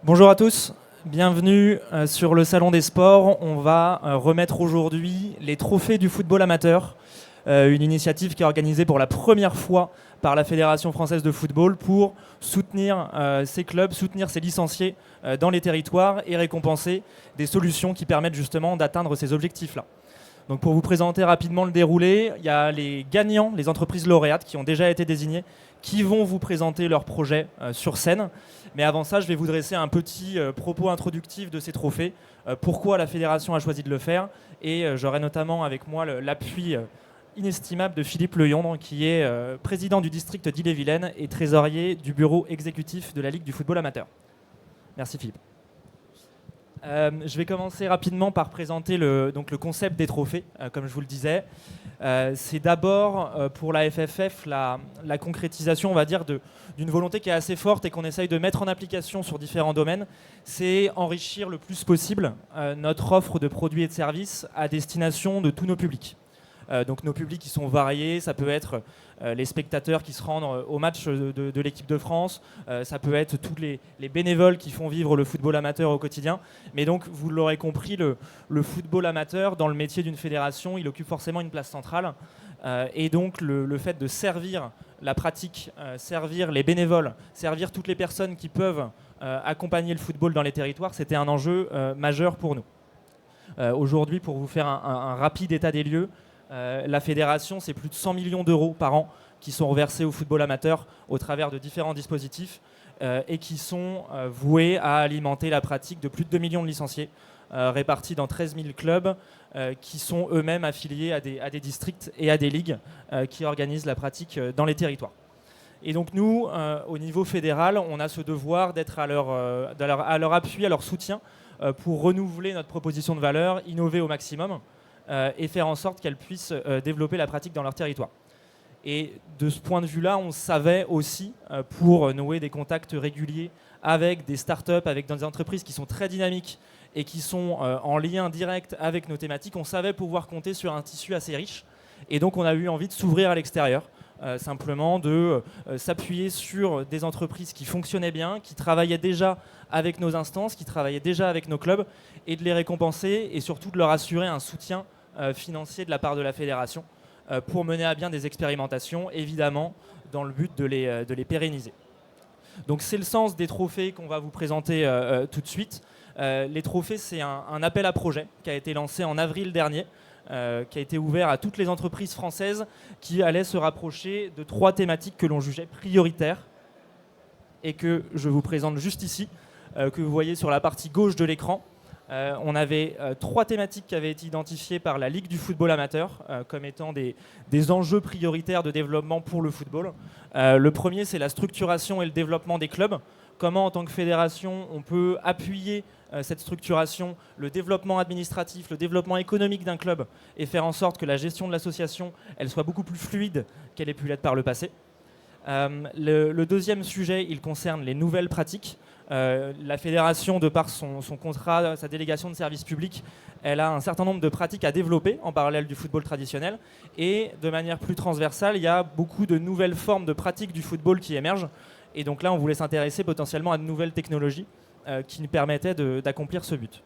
Bonjour à tous, bienvenue sur le Salon des Sports. On va remettre aujourd'hui les trophées du football amateur, une initiative qui est organisée pour la première fois par la Fédération française de football pour soutenir ces clubs, soutenir ces licenciés dans les territoires et récompenser des solutions qui permettent justement d'atteindre ces objectifs-là. Donc pour vous présenter rapidement le déroulé, il y a les gagnants, les entreprises lauréates qui ont déjà été désignées, qui vont vous présenter leurs projets sur scène. Mais avant ça, je vais vous dresser un petit propos introductif de ces trophées, pourquoi la fédération a choisi de le faire, et j'aurai notamment avec moi l'appui inestimable de Philippe Leyondre, qui est président du district d'Ille-et-Vilaine et trésorier du bureau exécutif de la Ligue du football amateur. Merci Philippe. Je vais commencer rapidement par présenter le concept des trophées, comme je vous le disais. C'est d'abord pour la FFF la concrétisation, on va dire, d'une volonté qui est assez forte et qu'on essaye de mettre en application sur différents domaines. C'est enrichir le plus possible notre offre de produits et de services à destination de tous nos publics. Donc nos publics qui sont variés, ça peut être les spectateurs qui se rendent au match de l'équipe de France, ça peut être tous les bénévoles qui font vivre le football amateur au quotidien. Mais donc vous l'aurez compris, le football amateur dans le métier d'une fédération, il occupe forcément une place centrale. Et donc le fait de servir la pratique, servir les bénévoles, servir toutes les personnes qui peuvent accompagner le football dans les territoires, c'était un enjeu majeur pour nous. Aujourd'hui, pour vous faire un rapide état des lieux, la fédération, c'est plus de 100 millions d'euros par an qui sont reversés au football amateur au travers de différents dispositifs et qui sont voués à alimenter la pratique de plus de 2 millions de licenciés répartis dans 13 000 clubs qui sont eux-mêmes affiliés à des districts et à des ligues qui organisent la pratique dans les territoires. Et donc nous, au niveau fédéral, on a ce devoir d'être à leur appui, à leur soutien pour renouveler notre proposition de valeur, innover au maximum et faire en sorte qu'elles puissent développer la pratique dans leur territoire. Et de ce point de vue-là, on savait aussi, pour nouer des contacts réguliers avec des startups, avec des entreprises qui sont très dynamiques et qui sont en lien direct avec nos thématiques, on savait pouvoir compter sur un tissu assez riche. Et donc on a eu envie de s'ouvrir à l'extérieur, simplement de s'appuyer sur des entreprises qui fonctionnaient bien, qui travaillaient déjà avec nos instances, qui travaillaient déjà avec nos clubs, et de les récompenser et surtout de leur assurer un soutien financier de la part de la fédération pour mener à bien des expérimentations, évidemment dans le but de les pérenniser. Donc c'est le sens des trophées qu'on va vous présenter tout de suite. Les trophées, c'est un appel à projet qui a été lancé en avril dernier, qui a été ouvert à toutes les entreprises françaises qui allaient se rapprocher de 3 thématiques que l'on jugeait prioritaires et que je vous présente juste ici, que vous voyez sur la partie gauche de l'écran. On avait 3 thématiques qui avaient été identifiées par la Ligue du football amateur comme étant des enjeux prioritaires de développement pour le football. Le premier, c'est la structuration et le développement des clubs. Comment, en tant que fédération, on peut appuyer cette structuration, le développement administratif, le développement économique d'un club et faire en sorte que la gestion de l'association elle soit beaucoup plus fluide qu'elle ait pu l'être par le passé. Le deuxième sujet, il concerne les nouvelles pratiques. La fédération, de par son contrat, sa délégation de service public, elle a un certain nombre de pratiques à développer en parallèle du football traditionnel. Et de manière plus transversale, il y a beaucoup de nouvelles formes de pratiques du football qui émergent. Et donc là, on voulait s'intéresser potentiellement à de nouvelles technologies qui nous permettaient d'accomplir ce but.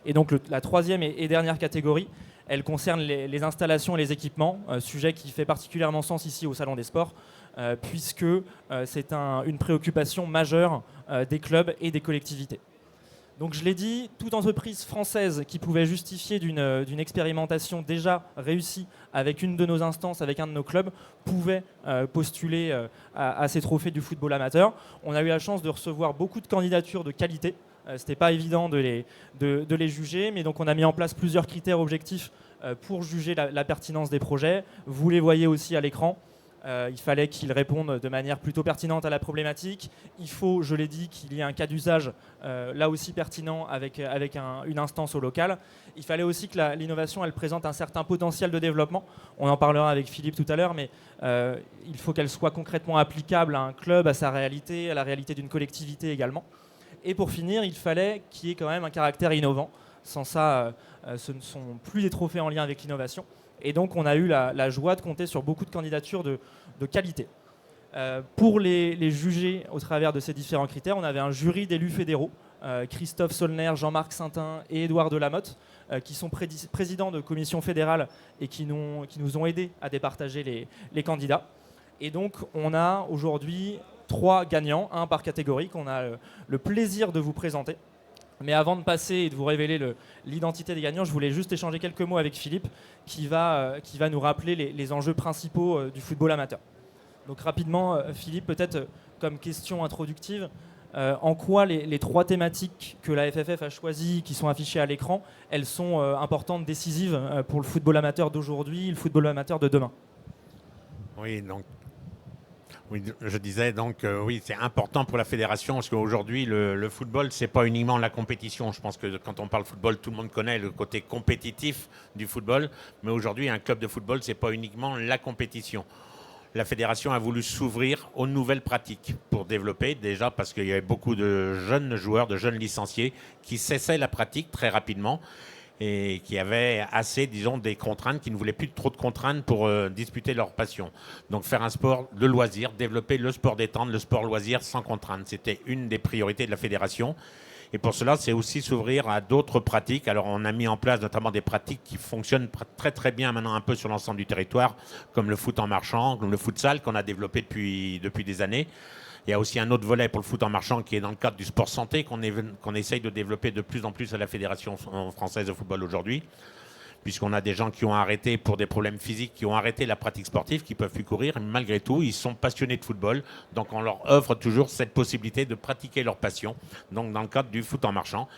Et donc la troisième et dernière catégorie, elle concerne les installations et les équipements, sujet qui fait particulièrement sens ici au Salon des Sports, puisque c'est une préoccupation majeure des clubs et des collectivités. Donc je l'ai dit, toute entreprise française qui pouvait justifier d'une expérimentation déjà réussie avec une de nos instances, avec un de nos clubs, pouvait postuler à ces trophées du football amateur. On a eu la chance de recevoir beaucoup de candidatures de qualité. C'était pas évident de les juger, mais donc on a mis en place plusieurs critères objectifs pour juger la pertinence des projets. Vous les voyez aussi à l'écran. Il fallait qu'ils répondent de manière plutôt pertinente à la problématique. Il faut, je l'ai dit, qu'il y ait un cas d'usage là aussi pertinent avec une instance au local. Il fallait aussi que l'innovation elle présente un certain potentiel de développement. On en parlera avec Philippe tout à l'heure, mais il faut qu'elle soit concrètement applicable à un club, à sa réalité, à la réalité d'une collectivité également. Et pour finir, il fallait qu'il y ait quand même un caractère innovant. Sans ça, ce ne sont plus des trophées en lien avec l'innovation. Et donc, on a eu la joie de compter sur beaucoup de candidatures de qualité. Pour les juger au travers de ces différents critères, on avait un jury d'élus fédéraux, Christophe Solner, Jean-Marc Saintin et Édouard Delamotte, qui sont présidents de commissions fédérales et qui nous ont aidés à départager les candidats. Et donc, on a aujourd'hui 3 gagnants, un par catégorie, qu'on a le plaisir de vous présenter. Mais avant de passer et de vous révéler l'identité des gagnants, je voulais juste échanger quelques mots avec Philippe, qui va nous rappeler les enjeux principaux du football amateur. Donc rapidement, Philippe, peut-être comme question introductive, en quoi les 3 thématiques que la FFF a choisies, qui sont affichées à l'écran, elles sont importantes, décisives pour le football amateur d'aujourd'hui et le football amateur de demain? Oui, je disais donc oui, c'est important pour la fédération parce qu'aujourd'hui le football c'est pas uniquement la compétition. Je pense que quand on parle football, tout le monde connaît le côté compétitif du football, mais aujourd'hui un club de football c'est pas uniquement la compétition. La fédération a voulu s'ouvrir aux nouvelles pratiques pour développer, déjà parce qu'il y avait beaucoup de jeunes joueurs, de jeunes licenciés qui cessaient la pratique très rapidement et qui avaient assez, disons, des contraintes, qui ne voulaient plus trop de contraintes pour disputer leur passion. Donc faire un sport de loisir, développer le sport détente, le sport loisir sans contraintes, c'était une des priorités de la fédération. Et pour cela, c'est aussi s'ouvrir à d'autres pratiques. Alors, on a mis en place notamment des pratiques qui fonctionnent très très bien maintenant un peu sur l'ensemble du territoire, comme le foot en marchant, comme le futsal qu'on a développé depuis des années. Il y a aussi un autre volet pour le foot en marchant qui est dans le cadre du sport santé qu'on essaye de développer de plus en plus à la Fédération française de football aujourd'hui, puisqu'on a des gens qui ont arrêté pour des problèmes physiques, qui ont arrêté la pratique sportive, qui ne peuvent plus courir, mais malgré tout, ils sont passionnés de football. Donc on leur offre toujours cette possibilité de pratiquer leur passion, donc dans le cadre du foot en marchant.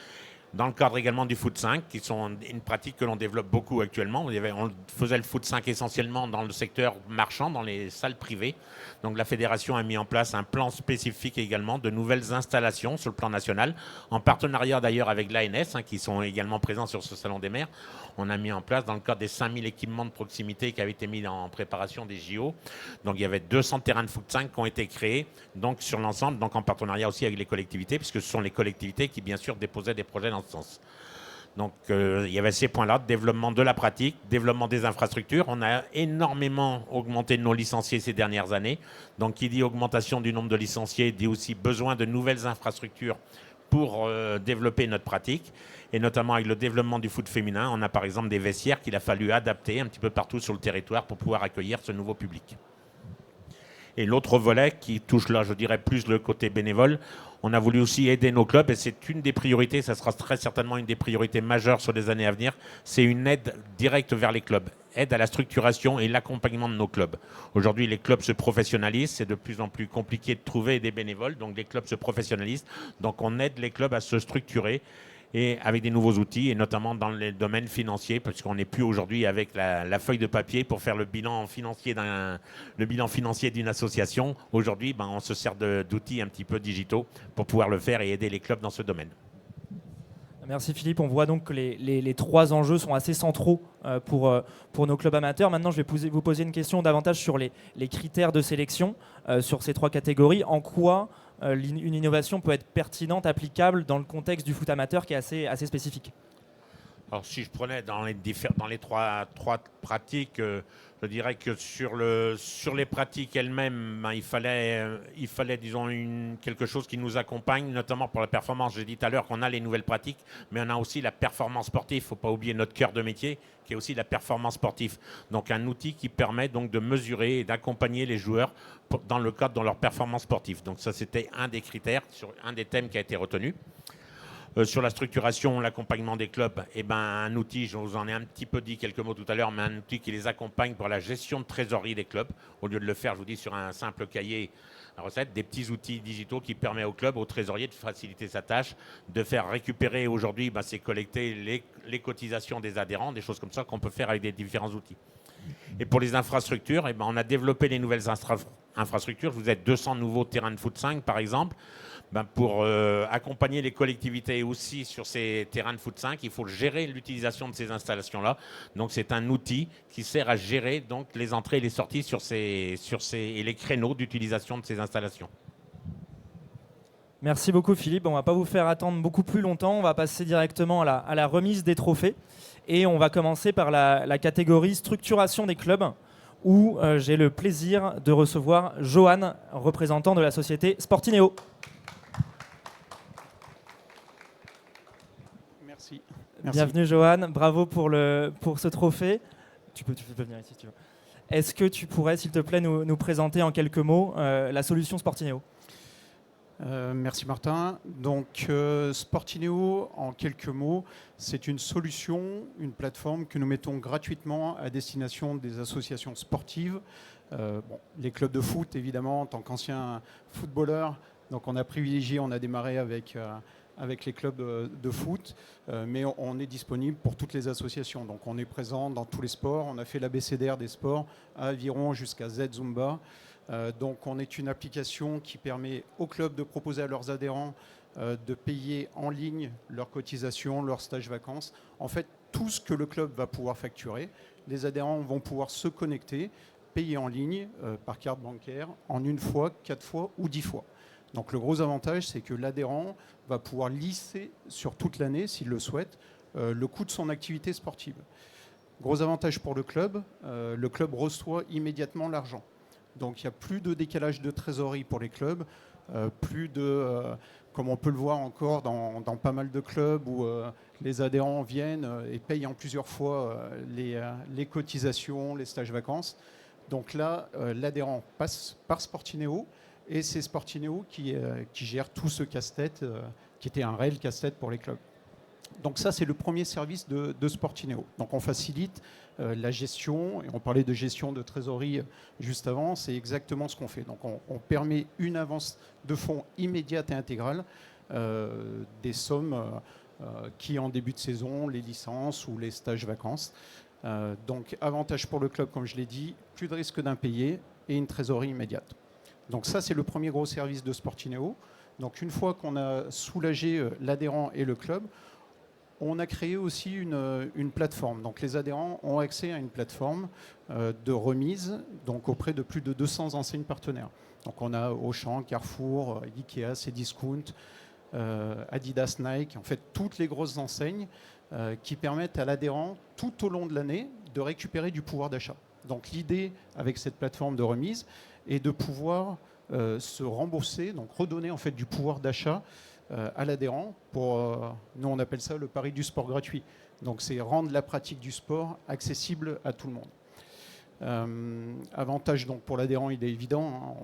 Dans le cadre également du foot 5, qui sont une pratique que l'on développe beaucoup actuellement. On faisait le foot 5 essentiellement dans le secteur marchand, dans les salles privées. Donc la fédération a mis en place un plan spécifique également de nouvelles installations sur le plan national, en partenariat d'ailleurs avec l'ANS, qui sont également présents sur ce Salon des maires. On a mis en place dans le cadre des 5000 équipements de proximité qui avaient été mis en préparation des JO. Donc il y avait 200 terrains de foot 5 qui ont été créés donc, sur l'ensemble, donc en partenariat aussi avec les collectivités, puisque ce sont les collectivités qui bien sûr déposaient des projets dans ce sens. Donc il y avait ces points-là, développement de la pratique, développement des infrastructures. On a énormément augmenté nos licenciés ces dernières années. Donc qui dit augmentation du nombre de licenciés dit aussi besoin de nouvelles infrastructures pour développer notre pratique. Et notamment avec le développement du foot féminin, on a par exemple des vestiaires qu'il a fallu adapter un petit peu partout sur le territoire pour pouvoir accueillir ce nouveau public. Et l'autre volet qui touche là, je dirais plus le côté bénévole, on a voulu aussi aider nos clubs et c'est une des priorités, ça sera très certainement une des priorités majeures sur les années à venir, c'est une aide directe vers les clubs, aide à la structuration et l'accompagnement de nos clubs. Aujourd'hui, les clubs se professionnalisent, c'est de plus en plus compliqué de trouver des bénévoles, donc les clubs se professionnalisent, donc on aide les clubs à se structurer et avec des nouveaux outils, et notamment dans les domaines financiers, parce qu'on n'est plus aujourd'hui avec la feuille de papier pour faire le bilan financier d'une association. Aujourd'hui, on se sert d'outils un petit peu digitaux pour pouvoir le faire et aider les clubs dans ce domaine. Merci Philippe. On voit donc que les 3 enjeux sont assez centraux pour nos clubs amateurs. Maintenant, je vais vous poser une question davantage sur les critères de sélection sur ces 3 catégories. En quoi une innovation peut être pertinente, applicable dans le contexte du foot amateur qui est assez spécifique? Alors si je prenais dans les trois pratiques, je dirais que sur les pratiques elles-mêmes, il fallait disons quelque chose qui nous accompagne, notamment pour la performance. J'ai dit tout à l'heure qu'on a les nouvelles pratiques, mais on a aussi la performance sportive. Il ne faut pas oublier notre cœur de métier, qui est aussi la performance sportive. Donc un outil qui permet donc de mesurer et d'accompagner les joueurs dans le cadre de leur performance sportive. Donc ça, c'était un des critères, sur un des thèmes qui a été retenu. Sur la structuration, l'accompagnement des clubs, un outil, je vous en ai un petit peu dit quelques mots tout à l'heure, mais un outil qui les accompagne pour la gestion de trésorerie des clubs. Au lieu de le faire, je vous dis, sur un simple cahier à recettes, des petits outils digitaux qui permettent au club, au trésorier de faciliter sa tâche, de faire récupérer aujourd'hui, c'est collecter les cotisations des adhérents, des choses comme ça qu'on peut faire avec des différents outils. Et pour les infrastructures, on a développé les nouvelles infrastructures. Vous êtes 200 nouveaux terrains de foot 5, par exemple. Pour accompagner les collectivités aussi sur ces terrains de foot 5, il faut gérer l'utilisation de ces installations-là. Donc c'est un outil qui sert à gérer donc, les entrées et les sorties et les créneaux d'utilisation de ces installations. Merci beaucoup Philippe. On ne va pas vous faire attendre beaucoup plus longtemps. On va passer directement à la remise des trophées. Et on va commencer par la catégorie structuration des clubs, où j'ai le plaisir de recevoir Johan, représentant de la société Sportineo. Merci. Bienvenue Johan, bravo pour ce trophée. Tu peux venir ici si tu veux. Est-ce que tu pourrais, s'il te plaît, nous présenter en quelques mots la solution Sportineo ? Merci Martin. Donc Sportineo, en quelques mots, c'est une solution, une plateforme que nous mettons gratuitement à destination des associations sportives. Les clubs de foot, évidemment, en tant qu'ancien footballeur, donc on a démarré avec les clubs de foot, mais on est disponible pour toutes les associations. Donc on est présent dans tous les sports. On a fait l'ABCDR des sports, à Aviron jusqu'à Z Zumba. Donc on est une application qui permet aux clubs de proposer à leurs adhérents de payer en ligne leurs cotisations, leurs stages vacances. En fait, tout ce que le club va pouvoir facturer, les adhérents vont pouvoir se connecter, payer en ligne par carte bancaire en 1 fois, 4 fois ou 10 fois. Donc le gros avantage, c'est que l'adhérent va pouvoir lisser sur toute l'année, s'il le souhaite, le coût de son activité sportive. Gros avantage pour le club reçoit immédiatement l'argent. Donc il n'y a plus de décalage de trésorerie pour les clubs, comme on peut le voir encore dans pas mal de clubs où les adhérents viennent et payent en plusieurs fois les cotisations, les stages vacances. Donc là, l'adhérent passe par Sportineo et c'est Sportineo qui gère tout ce casse-tête qui était un réel casse-tête pour les clubs. Donc ça, c'est le premier service de Sportineo. Donc on facilite la gestion, et on parlait de gestion de trésorerie juste avant, c'est exactement ce qu'on fait. Donc on permet une avance de fonds immédiate et intégrale des sommes qui, en début de saison, les licences ou les stages vacances. Donc avantage pour le club, comme je l'ai dit, plus de risque d'impayé et une trésorerie immédiate. Donc ça, c'est le premier gros service de Sportineo. Donc une fois qu'on a soulagé l'adhérent et le club, on a créé aussi une plateforme. Donc les adhérents ont accès à une plateforme de remise donc auprès de plus de 200 enseignes partenaires. Donc on a Auchan, Carrefour, Ikea, Cdiscount, Adidas, Nike, en fait toutes les grosses enseignes qui permettent à l'adhérent tout au long de l'année de récupérer du pouvoir d'achat. Donc l'idée avec cette plateforme de remise est de pouvoir se rembourser, donc redonner en fait du pouvoir d'achat à l'adhérent nous on appelle ça le pari du sport gratuit. Donc c'est rendre la pratique du sport accessible à tout le monde. Avantage donc pour l'adhérent, il est évident, hein,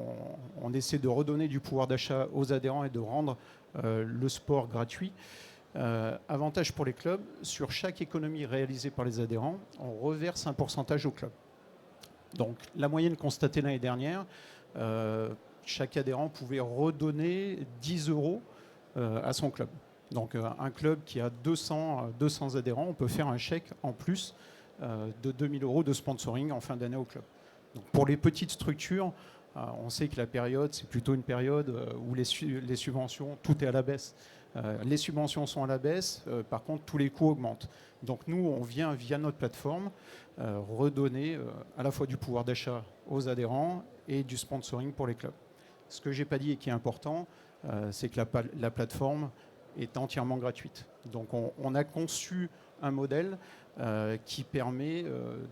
on essaie de redonner du pouvoir d'achat aux adhérents et de rendre le sport gratuit. Avantage pour les clubs, sur chaque économie réalisée par les adhérents, on reverse un pourcentage au club. Donc la moyenne constatée l'année dernière, chaque adhérent pouvait redonner 10 € à son club. Donc un club qui a 200 adhérents, on peut faire un chèque en plus de 2 000 € de sponsoring en fin d'année au club. Donc pour les petites structures, on sait que la période, c'est plutôt une période où les subventions, tout est à la baisse. Les subventions sont à la baisse, par contre tous les coûts augmentent. Donc nous, on vient via notre plateforme redonner à la fois du pouvoir d'achat aux adhérents et du sponsoring pour les clubs. Ce que je n'ai pas dit et qui est important, c'est que la plateforme est entièrement gratuite. Donc on a conçu un modèle qui permet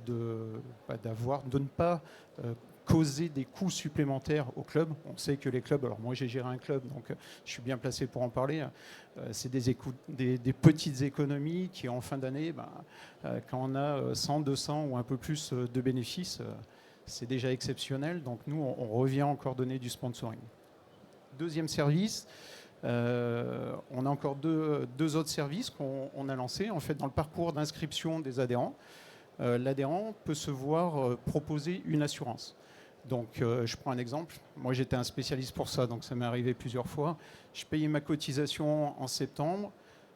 de ne pas causer des coûts supplémentaires aux clubs. On sait que les clubs, alors moi j'ai géré un club, donc je suis bien placé pour en parler, c'est des petites économies qui en fin d'année, quand on a 100, 200 ou un peu plus de bénéfices, c'est déjà exceptionnel. Donc nous, on revient encore donner du sponsoring. Deuxième service, on a encore deux autres services qu'on a lancés. En fait, dans le parcours d'inscription des adhérents, l'adhérent peut se voir proposer une assurance. Donc, je prends un exemple. Moi, j'étais un spécialiste pour ça, donc ça m'est arrivé plusieurs fois. Je payais ma cotisation en septembre.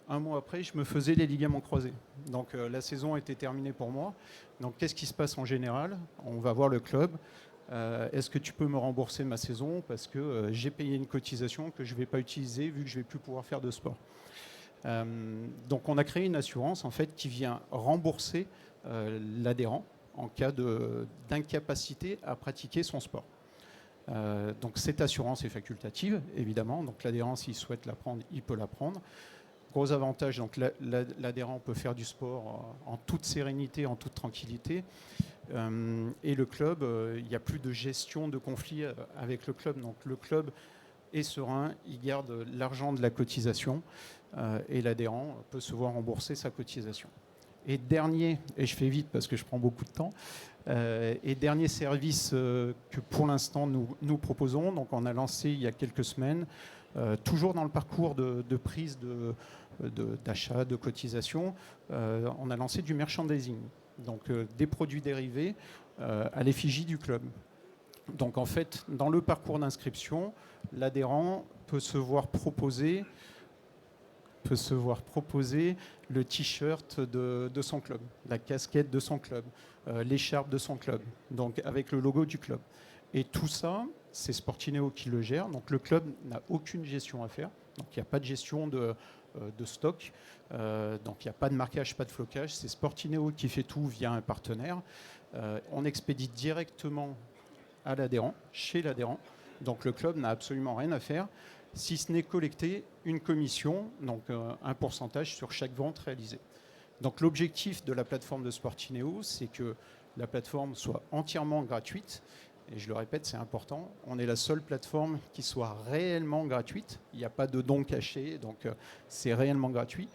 Un mois après, je me faisais les ligaments croisés. Donc, la saison était terminée pour moi. Donc, qu'est-ce qui se passe en général? On va voir le club. Est-ce que tu peux me rembourser ma saison parce que j'ai payé une cotisation que je ne vais pas utiliser vu que je ne vais plus pouvoir faire de sport. Donc on a créé une assurance en fait qui vient rembourser l'adhérent en cas d'incapacité à pratiquer son sport. Donc cette assurance est facultative évidemment, donc l'adhérent s'il souhaite la prendre, il peut la prendre. Gros avantage, donc l'adhérent peut faire du sport en toute sérénité, en toute tranquillité. Et le club, il n'y a plus de gestion de conflit avec le club. Donc le club est serein, il garde l'argent de la cotisation et l'adhérent peut se voir rembourser sa cotisation. Et dernier, et je fais vite parce que je prends beaucoup de temps, et dernier service que pour l'instant nous proposons, donc on a lancé il y a quelques semaines, toujours dans le parcours de prise d'achat, de cotisation, on a lancé du merchandising, donc des produits dérivés à l'effigie du club. Donc en fait, dans le parcours d'inscription, l'adhérent peut se voir proposer le t-shirt de son club, la casquette de son club, l'écharpe de son club, donc avec le logo du club. Et tout ça, c'est Sportineo qui le gère, donc le club n'a aucune gestion à faire, donc il n'y a pas de gestion de stock, donc il n'y a pas de marquage, pas de flocage, c'est Sportineo qui fait tout via un partenaire. On expédie directement à l'adhérent, chez l'adhérent, donc le club n'a absolument rien à faire, si ce n'est collecter une commission, donc un pourcentage sur chaque vente réalisée. Donc l'objectif de la plateforme de Sportineo, c'est que la plateforme soit entièrement gratuite. Et je le répète, c'est important. On est la seule plateforme qui soit réellement gratuite. Il n'y a pas de dons cachés, donc c'est réellement gratuit.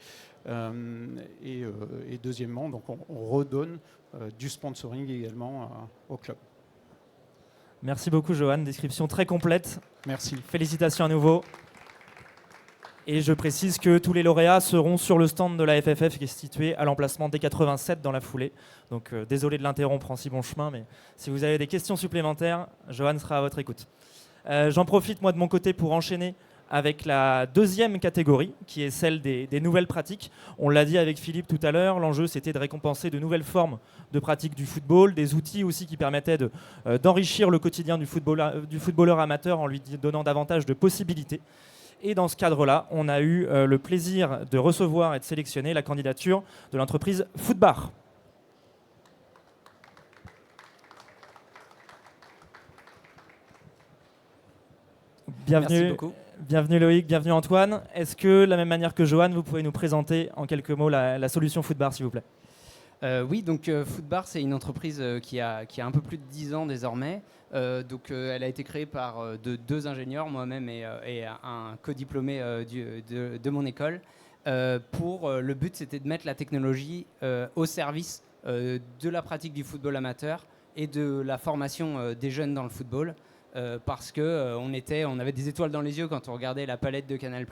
Et deuxièmement, donc on redonne du sponsoring également au club. Merci beaucoup, Johan. Description très complète. Merci. Félicitations à nouveau. Et je précise que tous les lauréats seront sur le stand de la FFF qui est situé à l'emplacement D87 dans la foulée. Donc désolé de l'interrompre en si bon chemin, mais si vous avez des questions supplémentaires, Johan sera à votre écoute. J'en profite moi de mon côté pour enchaîner avec la deuxième catégorie, qui est celle des nouvelles pratiques. On l'a dit avec Philippe tout à l'heure, l'enjeu c'était de récompenser de nouvelles formes de pratique du football, des outils aussi qui permettaient d'enrichir le quotidien du footballeur amateur en lui donnant davantage de possibilités. Et dans ce cadre-là, on a eu le plaisir de recevoir et de sélectionner la candidature de l'entreprise Footbar. Merci beaucoup. Bienvenue Loïc, bienvenue Antoine. Est-ce que, de la même manière que Johan, vous pouvez nous présenter en quelques mots la solution Footbar, s'il vous plaît ? Oui, donc Footbar, c'est une entreprise qui a un peu plus de 10 ans désormais. Elle a été créée par deux ingénieurs, moi-même et un codiplômé de mon école. Le but, c'était de mettre la technologie au service de la pratique du football amateur et de la formation des jeunes dans le football. Parce qu'on avait des étoiles dans les yeux quand on regardait la palette de Canal+,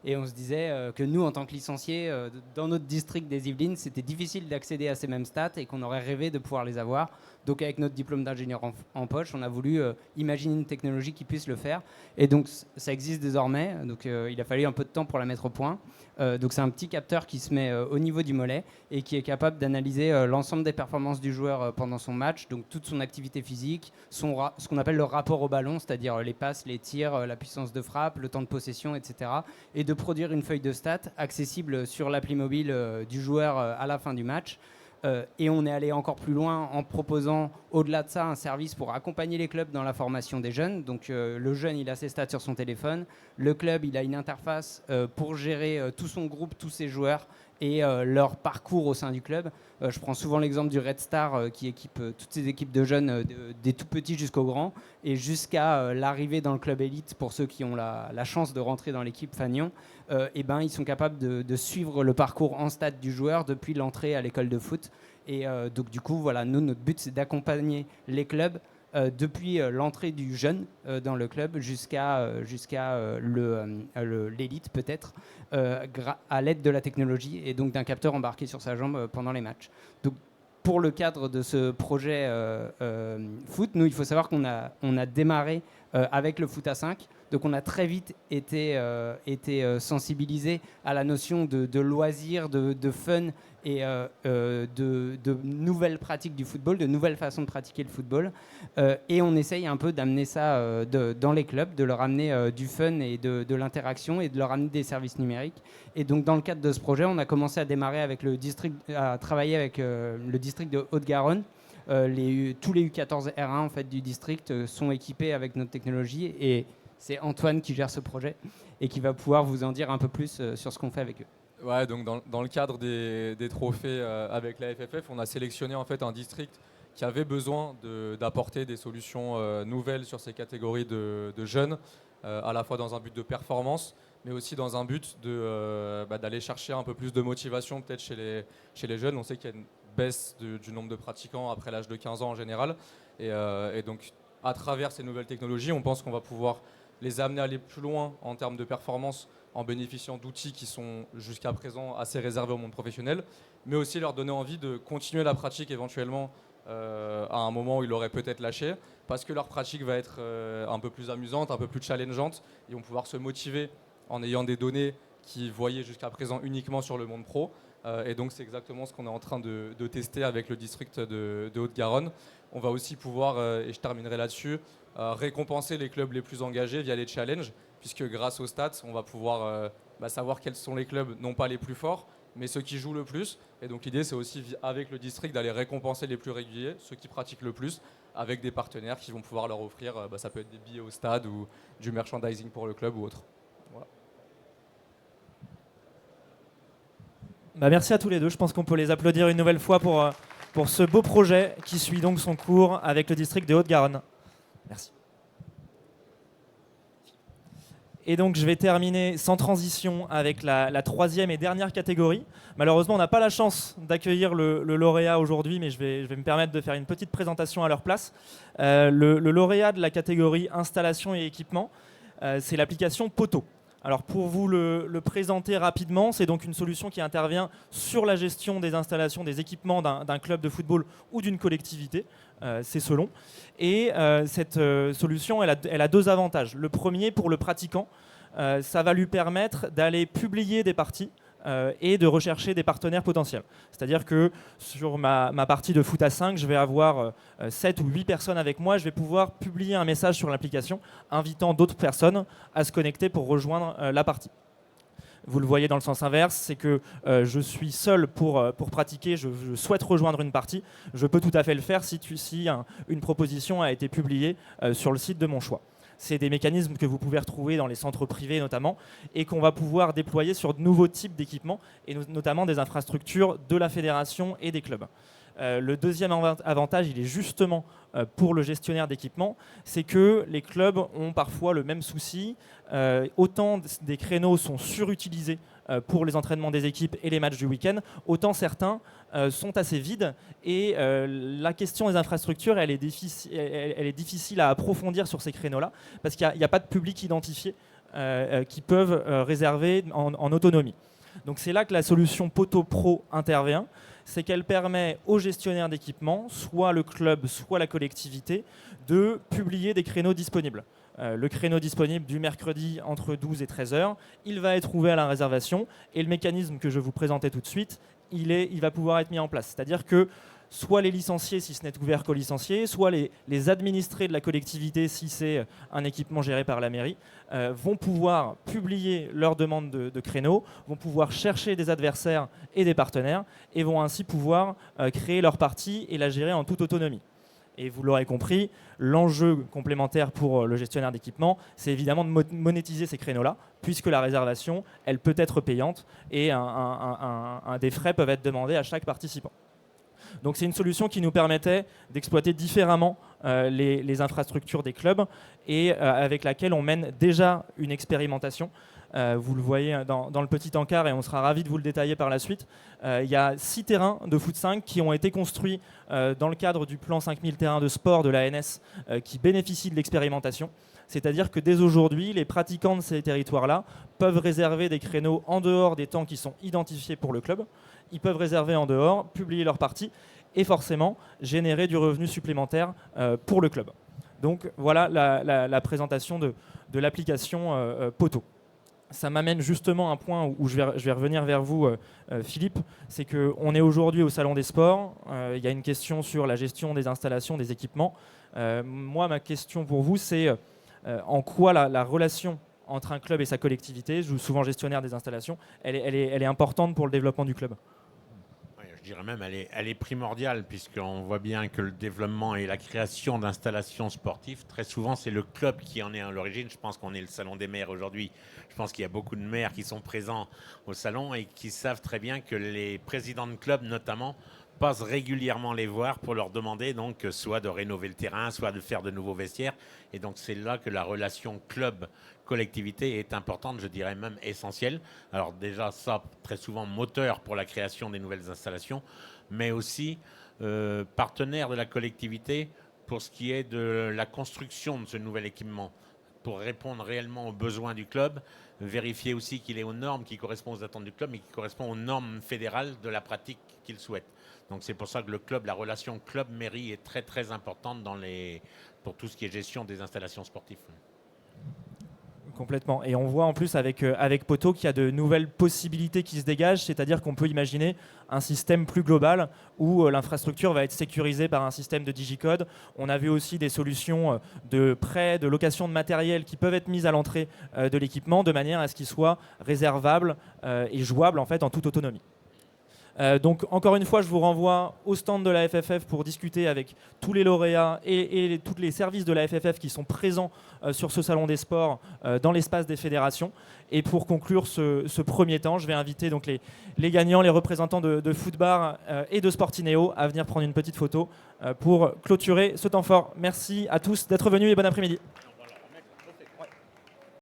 et on se disait que nous, en tant que licenciés, dans notre district des Yvelines, c'était difficile d'accéder à ces mêmes stats et qu'on aurait rêvé de pouvoir les avoir. Donc avec notre diplôme d'ingénieur en poche, on a voulu imaginer une technologie qui puisse le faire. Et donc ça existe désormais, donc il a fallu un peu de temps pour la mettre au point. Donc c'est un petit capteur qui se met au niveau du mollet et qui est capable d'analyser l'ensemble des performances du joueur pendant son match, donc toute son activité physique, ce qu'on appelle le rapport au ballon, c'est-à-dire les passes, les tirs, la puissance de frappe, le temps de possession, etc. Et de produire une feuille de stats accessible sur l'appli mobile du joueur à la fin du match. Et on est allé encore plus loin en proposant, au-delà de ça, un service pour accompagner les clubs dans la formation des jeunes. Donc le jeune, il a ses stats sur son téléphone. Le club, il a une interface pour gérer tout son groupe, tous ses joueurs et leur parcours au sein du club. Je prends souvent l'exemple du Red Star qui équipe toutes ces équipes de jeunes, des tout petits jusqu'aux grands, et jusqu'à l'arrivée dans le club élite pour ceux qui ont la chance de rentrer dans l'équipe Fagnon. Ils sont capables de suivre le parcours en stade du joueur depuis l'entrée à l'école de foot. Et donc du coup, voilà, nous, notre but, c'est d'accompagner les clubs depuis l'entrée du jeune dans le club jusqu'à l'élite peut-être, à l'aide de la technologie et donc d'un capteur embarqué sur sa jambe pendant les matchs. Donc, pour le cadre de ce projet foot, nous, il faut savoir qu'on a démarré avec le foot à 5. Donc on a très vite été sensibilisé à la notion de loisir, de fun et de nouvelles pratiques du football, de nouvelles façons de pratiquer le football. Et on essaye un peu d'amener ça dans les clubs, de leur amener du fun et de l'interaction et de leur amener des services numériques. Et donc dans le cadre de ce projet, on a commencé à démarrer avec à travailler avec le district de Haute-Garonne. Tous les U14 R1 en fait, du district sont équipés avec notre technologie et c'est Antoine qui gère ce projet et qui va pouvoir vous en dire un peu plus sur ce qu'on fait avec eux. Ouais, donc dans le cadre des trophées avec la FFF, on a sélectionné en fait un district qui avait besoin d'apporter des solutions nouvelles sur ces catégories de jeunes, à la fois dans un but de performance, mais aussi dans un but d'aller chercher un peu plus de motivation peut-être chez les jeunes. On sait qu'il y a une baisse du nombre de pratiquants après l'âge de 15 ans en général. Et donc, à travers ces nouvelles technologies, on pense qu'on va pouvoir les amener à aller plus loin en termes de performance en bénéficiant d'outils qui sont jusqu'à présent assez réservés au monde professionnel, mais aussi leur donner envie de continuer la pratique éventuellement à un moment où ils l'auraient peut-être lâché, parce que leur pratique va être un peu plus amusante, un peu plus challengeante. Ils vont pouvoir se motiver en ayant des données qu'ils voyaient jusqu'à présent uniquement sur le monde pro. Et donc c'est exactement ce qu'on est en train de tester avec le district de Haute-Garonne. On va aussi pouvoir, et je terminerai là-dessus, récompenser les clubs les plus engagés via les challenges, puisque grâce aux stats, on va pouvoir savoir quels sont les clubs, non pas les plus forts, mais ceux qui jouent le plus. Et donc l'idée, c'est aussi avec le district d'aller récompenser les plus réguliers, ceux qui pratiquent le plus, avec des partenaires qui vont pouvoir leur offrir, ça peut être des billets au stade ou du merchandising pour le club ou autre. Voilà. Merci à tous les deux. Je pense qu'on peut les applaudir une nouvelle fois pour ce beau projet qui suit donc son cours avec le district de Haute-Garonne. Merci. Et donc je vais terminer sans transition avec la troisième et dernière catégorie. Malheureusement, on n'a pas la chance d'accueillir le lauréat aujourd'hui, mais je vais me permettre de faire une petite présentation à leur place. Le lauréat de la catégorie installation et équipement, c'est l'application Poto. Alors pour vous le présenter rapidement, c'est donc une solution qui intervient sur la gestion des installations, des équipements d'un club de football ou d'une collectivité, c'est selon. Et cette solution, elle a deux avantages. Le premier, pour le pratiquant, ça va lui permettre d'aller publier des parties et de rechercher des partenaires potentiels. C'est-à-dire que sur ma partie de foot à 5, je vais avoir 7 ou 8 personnes avec moi. Je vais pouvoir publier un message sur l'application invitant d'autres personnes à se connecter pour rejoindre la partie. Vous le voyez dans le sens inverse, c'est que je suis seul pour pratiquer, je souhaite rejoindre une partie. Je peux tout à fait le faire si une proposition a été publiée sur le site de mon choix. C'est des mécanismes que vous pouvez retrouver dans les centres privés notamment et qu'on va pouvoir déployer sur de nouveaux types d'équipements et notamment des infrastructures de la fédération et des clubs. Le deuxième avantage, il est justement pour le gestionnaire d'équipement, c'est que les clubs ont parfois le même souci. Autant des créneaux sont surutilisés pour les entraînements des équipes et les matchs du week-end, autant certains sont assez vides. Et la question des infrastructures, elle est difficile à approfondir sur ces créneaux-là, parce qu'il n'y a pas de public identifié qui peuvent réserver en autonomie. Donc c'est là que la solution Poto Pro intervient. C'est qu'elle permet aux gestionnaires d'équipement, soit le club, soit la collectivité, de publier des créneaux disponibles. Le créneau disponible du mercredi entre 12 et 13 heures, il va être ouvert à la réservation et le mécanisme que je vous présentais tout de suite, il va pouvoir être mis en place. C'est-à-dire que soit les licenciés, si ce n'est ouvert qu'aux licenciés, soit les administrés de la collectivité, si c'est un équipement géré par la mairie, vont pouvoir publier leur demande de créneau, vont pouvoir chercher des adversaires et des partenaires et vont ainsi pouvoir créer leur partie et la gérer en toute autonomie. Et vous l'aurez compris, l'enjeu complémentaire pour le gestionnaire d'équipement, c'est évidemment de monétiser ces créneaux-là, puisque la réservation, elle peut être payante et des frais peuvent être demandés à chaque participant. Donc c'est une solution qui nous permettait d'exploiter différemment les infrastructures des clubs et avec laquelle on mène déjà une expérimentation. Vous le voyez dans le petit encart et on sera ravis de vous le détailler par la suite. Il y a 6 terrains de foot 5 qui ont été construits dans le cadre du plan 5000 terrains de sport de l'ANS qui bénéficient de l'expérimentation. C'est-à-dire que dès aujourd'hui, les pratiquants de ces territoires-là peuvent réserver des créneaux en dehors des temps qui sont identifiés pour le club. Ils peuvent réserver en dehors, publier leur partie et forcément générer du revenu supplémentaire pour le club. Donc voilà la présentation de l'application Poto. Ça m'amène justement à un point où je vais revenir vers vous, Philippe. C'est qu'on est aujourd'hui au Salon des Sports. Il y a une question sur la gestion des installations, des équipements. Moi, ma question pour vous, c'est en quoi la relation entre un club et sa collectivité, je suis souvent gestionnaire des installations, elle est importante pour le développement du club. Je dirais même elle est primordiale, puisqu'on voit bien que le développement et la création d'installations sportives, très souvent, c'est le club qui en est à l'origine. Je pense qu'on est le Salon des maires aujourd'hui. Je pense qu'il y a beaucoup de maires qui sont présents au salon et qui savent très bien que les présidents de clubs, notamment, passe régulièrement les voir pour leur demander donc soit de rénover le terrain, soit de faire de nouveaux vestiaires. Et donc c'est là que la relation club-collectivité est importante, je dirais même essentielle. Alors déjà ça, très souvent moteur pour la création des nouvelles installations, mais aussi partenaire de la collectivité pour ce qui est de la construction de ce nouvel équipement, pour répondre réellement aux besoins du club, vérifier aussi qu'il est aux normes qui correspondent aux attentes du club, mais qui correspondent aux normes fédérales de la pratique qu'il souhaite. Donc c'est pour ça que le club, la relation club-mairie est très très importante pour tout ce qui est gestion des installations sportives. Complètement. Et on voit en plus avec Poto qu'il y a de nouvelles possibilités qui se dégagent, c'est-à-dire qu'on peut imaginer un système plus global où l'infrastructure va être sécurisée par un système de digicode. On a vu aussi des solutions de prêt, de location de matériel qui peuvent être mises à l'entrée de l'équipement de manière à ce qu'il soit réservable et jouable en fait en toute autonomie. Donc encore une fois, je vous renvoie au stand de la FFF pour discuter avec tous les lauréats et tous les services de la FFF qui sont présents sur ce salon des sports dans l'espace des fédérations. Et pour conclure ce premier temps, je vais inviter donc les gagnants, les représentants de Footbar et de Sportineo à venir prendre une petite photo pour clôturer ce temps fort. Merci à tous d'être venus et bon après-midi.